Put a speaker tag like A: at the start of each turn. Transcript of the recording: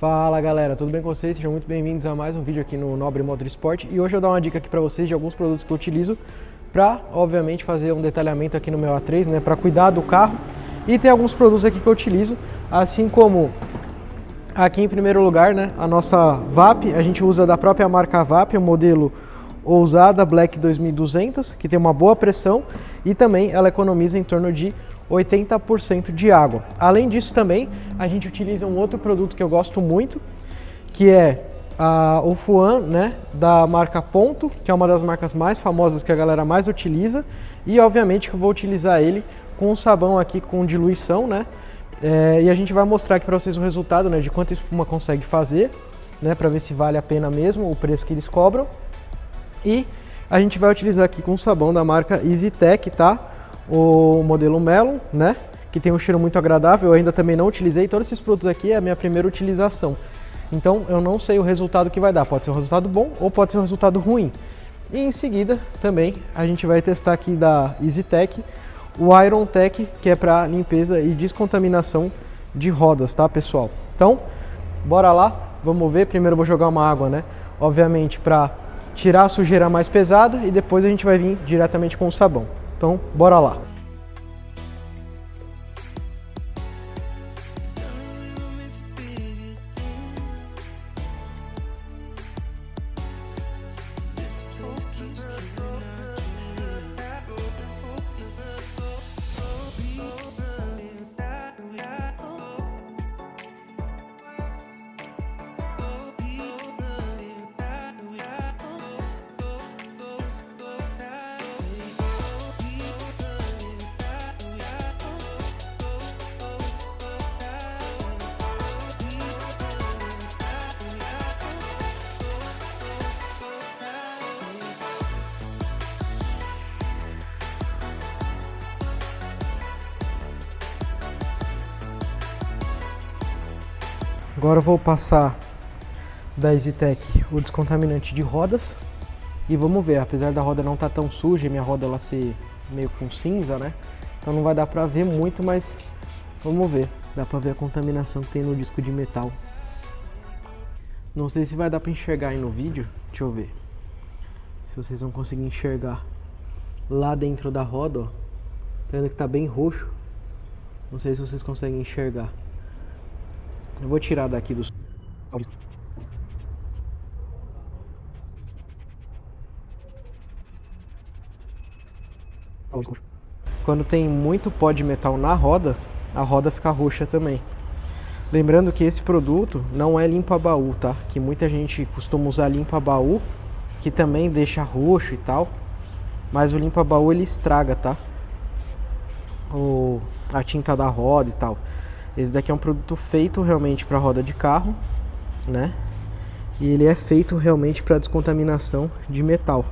A: Fala galera, tudo bem com vocês? Sejam muito bem-vindos a mais um vídeo aqui no Nobre Motorsport. E hoje eu vou dar uma dica aqui para vocês de alguns produtos que eu utilizo para, obviamente, fazer um detalhamento aqui no meu A3, né, para cuidar do carro. E tem alguns produtos aqui que eu utilizo, assim como aqui em primeiro lugar, né, a nossa VAP, a gente usa da própria marca VAP, o modelo Ousada Black 2200, que tem uma boa pressão e também ela economiza em torno de 80% de água. Além disso também, a gente utiliza um outro produto que eu gosto muito, que é o Fuan, né, da marca Ponto, que é uma das marcas mais famosas que a galera mais utiliza. E obviamente que eu vou utilizar ele com um sabão aqui com diluição, né, e a gente vai mostrar aqui para vocês o resultado, né, de quanto a espuma consegue fazer, né, para ver se vale a pena mesmo o preço que eles cobram. E a gente vai utilizar aqui com sabão da marca EasyTech, tá? O modelo Melon, né? Que tem um cheiro muito agradável. Eu ainda também não utilizei. Todos esses produtos aqui é a minha primeira utilização. Então eu não sei o resultado que vai dar. Pode ser um resultado bom ou pode ser um resultado ruim. E em seguida também a gente vai testar aqui da EasyTech o Iron Tech, que é para limpeza e descontaminação de rodas, tá, pessoal? Então, bora lá. Vamos ver. Primeiro eu vou jogar uma água, né? Obviamente para tirar a sujeira mais pesada e depois a gente vai vir diretamente com o sabão. Então, bora lá! Agora eu vou passar da EasyTech o descontaminante de rodas e vamos ver, apesar da roda não estar tão suja, minha roda ela ser meio com cinza, né? Então não vai dar pra ver muito, mas vamos ver. Dá pra ver a contaminação que tem no disco de metal. Não sei se vai dar pra enxergar aí no vídeo, deixa eu ver. Se vocês vão conseguir enxergar lá dentro da roda, ó. Tá vendo que tá bem roxo? Não sei se vocês conseguem enxergar. Eu vou tirar daqui dos... Quando tem muito pó de metal na roda, a roda fica roxa também. Lembrando que esse produto não é limpa-baú, tá? Que muita gente costuma usar limpa-baú, que também deixa roxo e tal. Mas o limpa-baú ele estraga, tá? A tinta da roda e tal. Esse daqui é um produto feito realmente para roda de carro, né? E ele é feito realmente para descontaminação de metal.